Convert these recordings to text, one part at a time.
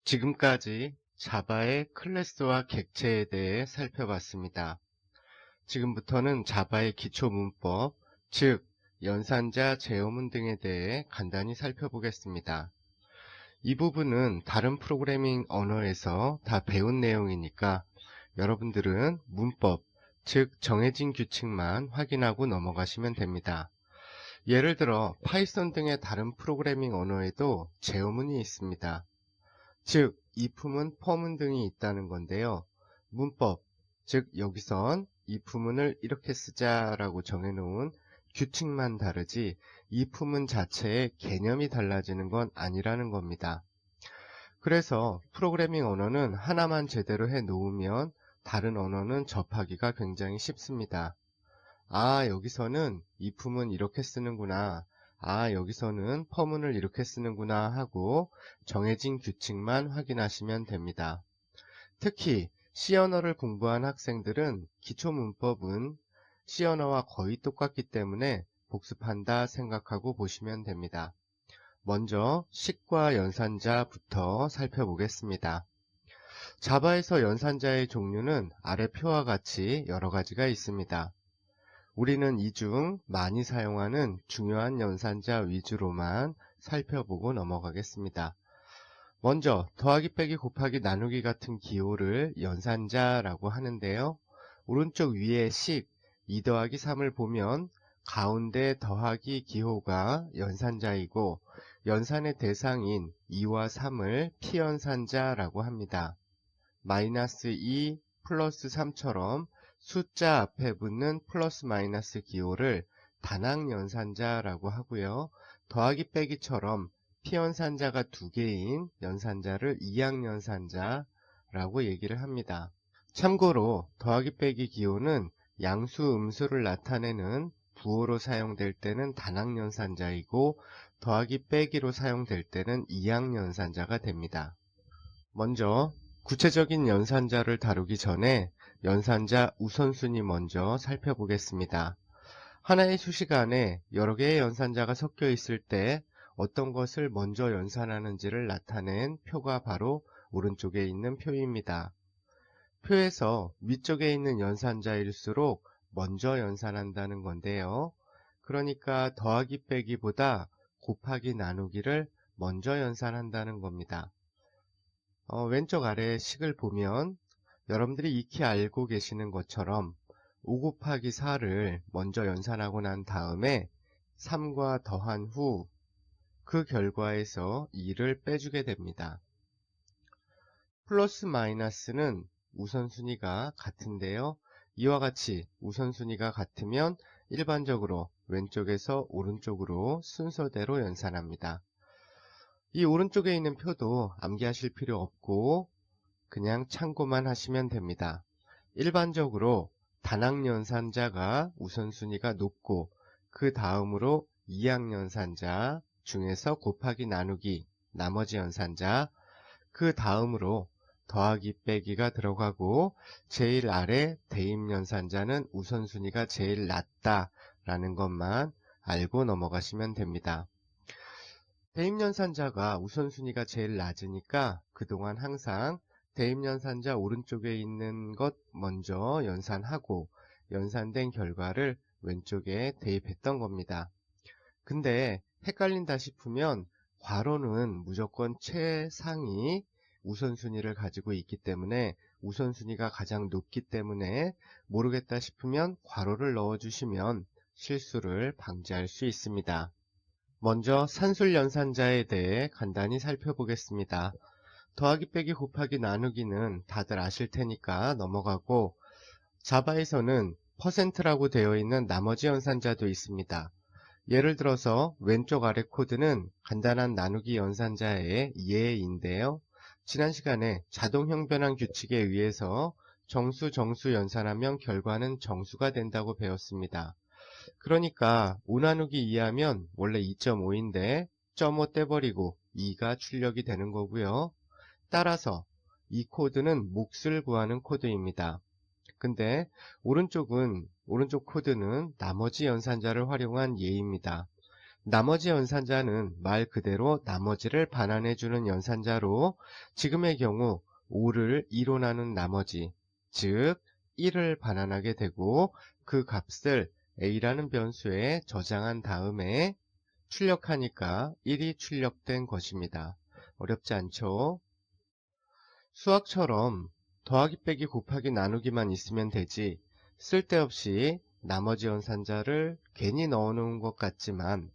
지금까지 자바의 클래스와 객체에 대해 살펴봤습니다. 지금부터는 자바의 기초 문법, 즉 연산자, 제어문 등에 대해 간단히 살펴보겠습니다. 이 부분은 다른 프로그래밍 언어에서 다 배운 내용이니까 여러분들은 문법, 즉 정해진 규칙만 확인하고 넘어가시면 됩니다. 예를 들어 파이썬 등의 다른 프로그래밍 언어에도 제어문이 있습니다. 즉, if문, for문 등이 있다는 건데요. 문법, 즉 여기선 if문을 이렇게 쓰자라고 정해놓은 규칙만 다르지 if문 자체의 개념이 달라지는 건 아니라는 겁니다. 그래서 프로그래밍 언어는 하나만 제대로 해 놓으면 다른 언어는 접하기가 굉장히 쉽습니다. 아, 여기서는 if문 이렇게 쓰는구나. 아, 여기서는 for문을 이렇게 쓰는구나 하고 정해진 규칙만 확인하시면 됩니다. 특히 C 언어를 공부한 학생들은 기초 문법은 C 언어와 거의 똑같기 때문에 복습한다 생각하고 보시면 됩니다. 먼저 식과 연산자부터 살펴보겠습니다. 자바에서 연산자의 종류는 아래 표와 같이 여러 가지가 있습니다. 우리는 이 중 많이 사용하는 중요한 연산자 위주로만 살펴보고 넘어가겠습니다. 먼저 더하기 빼기 곱하기 나누기 같은 기호를 연산자라고 하는데요. 오른쪽 위에 식 2 더하기 3을 보면 가운데 더하기 기호가 연산자이고 연산의 대상인 2와 3을 피연산자라고 합니다. 마이너스 2 플러스 3처럼 숫자 앞에 붙는 플러스 마이너스 기호를 단항연산자라고 하고요. 더하기 빼기처럼 피연산자가 두 개인 연산자를 이항연산자라고 얘기를 합니다. 참고로 더하기 빼기 기호는 양수, 음수를 나타내는 부호로 사용될 때는 단항연산자이고 더하기 빼기로 사용될 때는 이항연산자가 됩니다. 먼저 구체적인 연산자를 다루기 전에 연산자 우선순위 먼저 살펴보겠습니다. 하나의 수식 안에 여러 개의 연산자가 섞여 있을 때 어떤 것을 먼저 연산하는지를 나타낸 표가 바로 오른쪽에 있는 표입니다. 표에서 위쪽에 있는 연산자일수록 먼저 연산한다는 건데요. 그러니까 더하기 빼기보다 곱하기 나누기를 먼저 연산한다는 겁니다. 왼쪽 아래 식을 보면 여러분들이 익히 알고 계시는 것처럼 5 곱하기 4를 먼저 연산하고 난 다음에 3과 더한 후 그 결과에서 2를 빼주게 됩니다. 플러스 마이너스는 우선순위가 같은데요. 이와 같이 우선순위가 같으면 일반적으로 왼쪽에서 오른쪽으로 순서대로 연산합니다. 이 오른쪽에 있는 표도 암기하실 필요 없고 그냥 참고만 하시면 됩니다. 일반적으로 단항연산자가 우선순위가 높고 그 다음으로 이항연산자 중에서 곱하기 나누기 나머지 연산자 그 다음으로 더하기 빼기가 들어가고 제일 아래 대입연산자는 우선순위가 제일 낮다라는 것만 알고 넘어가시면 됩니다. 대입연산자가 우선순위가 제일 낮으니까 그동안 항상 대입연산자 오른쪽에 있는 것 먼저 연산하고 연산된 결과를 왼쪽에 대입했던 겁니다. 근데 헷갈린다 싶으면 괄호는 무조건 최상위 우선순위를 가지고 있기 때문에 우선순위가 가장 높기 때문에 모르겠다 싶으면 괄호를 넣어주시면 실수를 방지할 수 있습니다. 먼저 산술연산자에 대해 간단히 살펴보겠습니다. 더하기 빼기 곱하기 나누기는 다들 아실 테니까 넘어가고 자바에서는 %라고 되어 있는 나머지 연산자도 있습니다. 예를 들어서 왼쪽 아래 코드는 간단한 나누기 연산자의 예인데요. 지난 시간에 자동 형변환 규칙에 의해서 정수 연산하면 결과는 정수가 된다고 배웠습니다. 그러니까 5 나누기 2 하면 원래 2.5인데 0.5 떼버리고 2가 출력이 되는 거고요. 따라서 이 코드는 몫을 구하는 코드입니다. 근데 오른쪽 코드는 나머지 연산자를 활용한 예입니다. 나머지 연산자는 말 그대로 나머지를 반환해주는 연산자로 지금의 경우 5를 2로 나눈 나머지, 즉 1을 반환하게 되고 그 값을 a라는 변수에 저장한 다음에 출력하니까 1이 출력된 것입니다. 어렵지 않죠? 수학처럼 더하기 빼기 곱하기 나누기만 있으면 되지 쓸데없이 나머지 연산자를 괜히 넣어놓은 것 같지만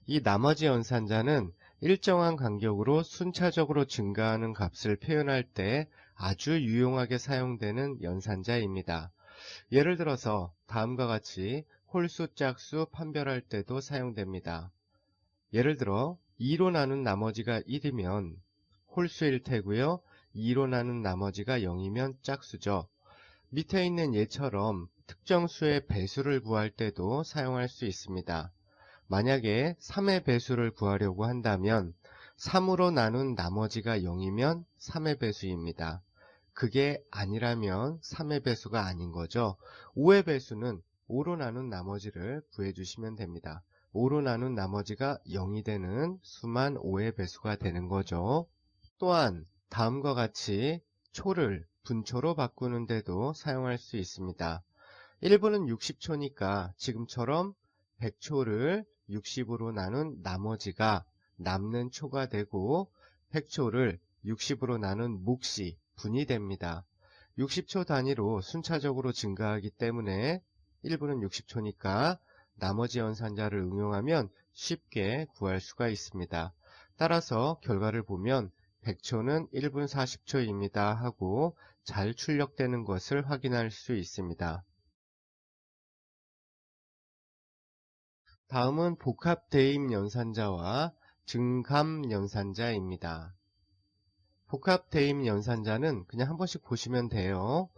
이 나머지 연산자는 일정한 간격으로 순차적으로 증가하는 값을 표현할 때 아주 유용하게 사용되는 연산자입니다. 예를 들어서 다음과 같이 홀수, 짝수 판별할 때도 사용됩니다. 예를 들어 2로 나눈 나머지가 1이면 홀수일 테고요. 2로 나눈 나머지가 0이면 짝수죠. 밑에 있는 예처럼 특정 수의 배수를 구할 때도 사용할 수 있습니다. 만약에 3의 배수를 구하려고 한다면 3으로 나눈 나머지가 0이면 3의 배수입니다. 그게 아니라면 3의 배수가 아닌 거죠. 5의 배수는 5로 나눈 나머지를 구해주시면 됩니다. 5로 나눈 나머지가 0이 되는 수만 5의 배수가 되는 거죠. 또한 다음과 같이 초를 분초로 바꾸는 데도 사용할 수 있습니다. 1분은 60초니까 지금처럼 100초를 60으로 나눈 나머지가 남는 초가 되고 100초를 60으로 나눈 몫이 분이 됩니다. 60초 단위로 순차적으로 증가하기 때문에 1분은 60초니까 나머지 연산자를 응용하면 쉽게 구할 수가 있습니다. 따라서 결과를 보면 100초는 1분 40초입니다 하고 잘 출력되는 것을 확인할 수 있습니다. 다음은 복합 대입 연산자와 증감 연산자입니다. 복합 대입 연산자는 그냥 한 번씩 보시면 돼요.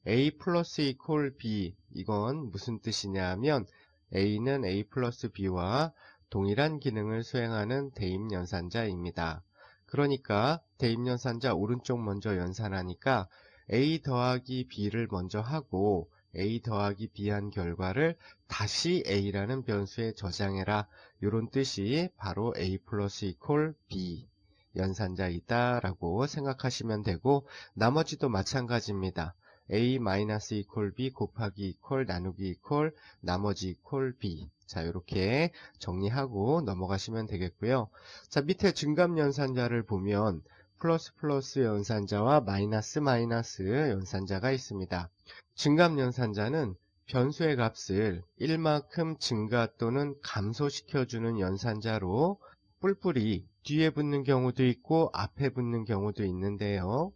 a 플러스 이퀄 b, 이건 무슨 뜻이냐 하면 a는 a 플러스 b와 동일한 기능을 수행하는 대입 연산자입니다. 그러니까 대입 연산자 오른쪽 먼저 연산하니까 a 더하기 b를 먼저 하고 a 더하기 b 한 결과를 다시 a라는 변수에 저장해라, 이런 뜻이 바로 a 플러스 이퀄 b 연산자이다 라고 생각하시면 되고, 나머지도 마찬가지입니다. a 마이너스 이퀄 b 곱하기 이퀄 나누기 이퀄 나머지 이퀄 b. 자, 이렇게 정리하고 넘어가시면 되겠고요. 자, 밑에 증감 연산자를 보면 플러스 플러스 연산자와 마이너스 마이너스 연산자가 있습니다. 증감 연산자는 변수의 값을 1만큼 증가 또는 감소시켜주는 연산자로 뿔뿔이 뒤에 붙는 경우도 있고 앞에 붙는 경우도 있는데요.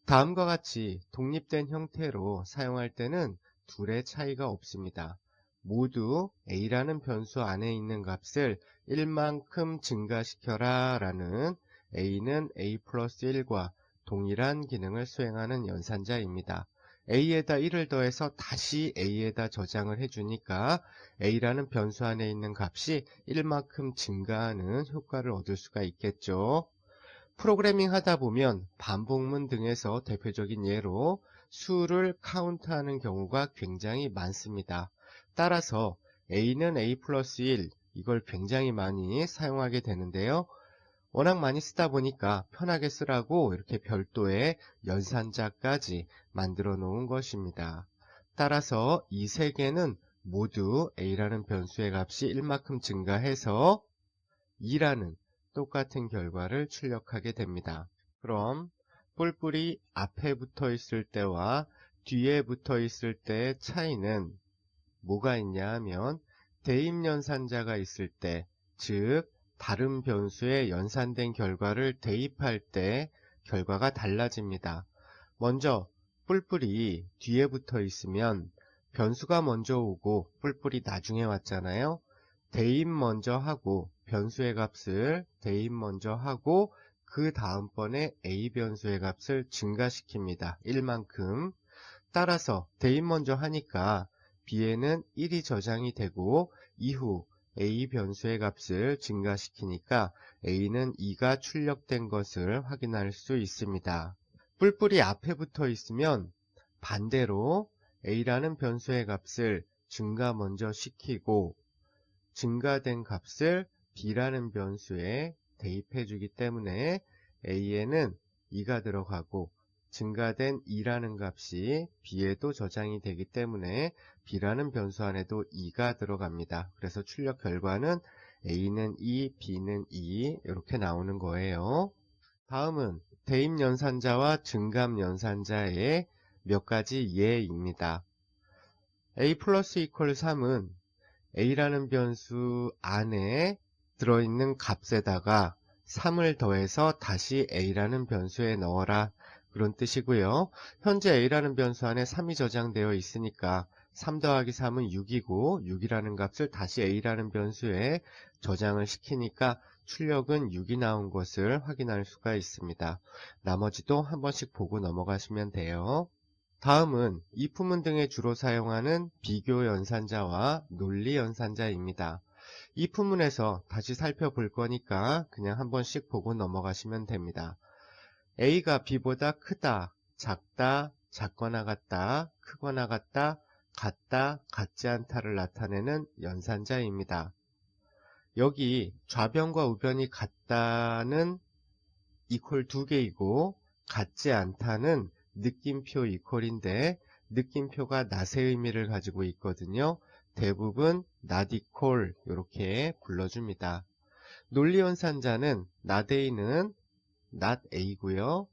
다음과 같이 독립된 형태로 사용할 때는 둘의 차이가 없습니다. 모두 a라는 변수 안에 있는 값을 1만큼 증가시켜라 라는 a는 a 플러스 1과 동일한 기능을 수행하는 연산자입니다. a에다 1을 더해서 다시 a에다 저장을 해주니까 a라는 변수 안에 있는 값이 1만큼 증가하는 효과를 얻을 수가 있겠죠. 프로그래밍 하다 보면 반복문 등에서 대표적인 예로 수를 카운트하는 경우가 굉장히 많습니다. 따라서 a는 a 플러스 1, 이걸 굉장히 많이 사용하게 되는데요. 워낙 많이 쓰다 보니까 편하게 쓰라고 이렇게 별도의 연산자까지 만들어 놓은 것입니다. 따라서 이 세 개는 모두 a라는 변수의 값이 1만큼 증가해서 2라는 똑같은 결과를 출력하게 됩니다. 그럼 뿔뿔이 앞에 붙어 있을 때와 뒤에 붙어 있을 때의 차이는 뭐가 있냐 하면 대입연산자가 있을 때, 즉 다른 변수에 연산된 결과를 대입할 때 결과가 달라집니다. 먼저 뿔뿔이 뒤에 붙어 있으면 변수가 먼저 오고 뿔뿔이 나중에 왔잖아요. 대입 먼저 하고 변수의 값을 대입 먼저 하고 그 다음번에 a 변수의 값을 증가시킵니다. 1만큼. 따라서 대입 먼저 하니까 b에는 1이 저장이 되고 이후 a 변수의 값을 증가시키니까 a는 2가 출력된 것을 확인할 수 있습니다. 뿔뿔이 앞에 붙어 있으면 반대로 a라는 변수의 값을 증가 먼저 시키고 증가된 값을 b라는 변수에 대입해 주기 때문에 a에는 2가 들어가고 증가된 2라는 값이 b에도 저장이 되기 때문에 b라는 변수 안에도 2가 들어갑니다. 그래서 출력 결과는 a는 2, b는 2 이렇게 나오는 거예요. 다음은 대입 연산자와 증감 연산자의 몇 가지 예입니다. a 플러스 이퀄 3은 a라는 변수 안에 들어있는 값에다가 3을 더해서 다시 a라는 변수에 넣어라, 그런 뜻이고요. 현재 a라는 변수 안에 3이 저장되어 있으니까 3 더하기 3은 6이고 6이라는 값을 다시 a라는 변수에 저장을 시키니까 출력은 6이 나온 것을 확인할 수가 있습니다. 나머지도 한 번씩 보고 넘어가시면 돼요. 다음은 이품문 등에 주로 사용하는 비교 연산자와 논리 연산자입니다. 이품문에서 다시 살펴볼 거니까 그냥 한 번씩 보고 넘어가시면 됩니다. A가 B보다 크다, 작다, 작거나 같다, 크거나 같다, 같다, 같지 않다를 나타내는 연산자입니다. 여기 좌변과 우변이 같다는 이퀄 2개이고 같지 않다는 느낌표 이퀄인데 느낌표가 not의 의미를 가지고 있거든요. 대부분 not equal 이렇게 불러줍니다. 논리 연산자는 not A는 not A고요.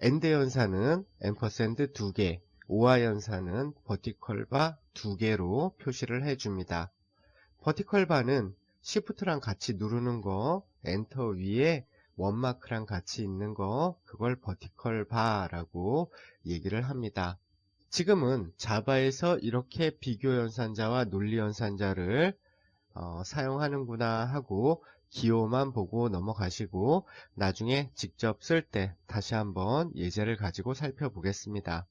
and 연산은 ampersand 2개, or 연산은 vertical bar 2개로 표시를 해줍니다. vertical bar는 Shift랑 같이 누르는 거, 엔터 위에 원마크랑 같이 있는 거, 그걸 vertical bar라고 얘기를 합니다. 지금은 자바에서 이렇게 비교 연산자와 논리 연산자를 사용하는구나 하고 기호만 보고 넘어가시고 나중에 직접 쓸 때 다시 한번 예제를 가지고 살펴보겠습니다.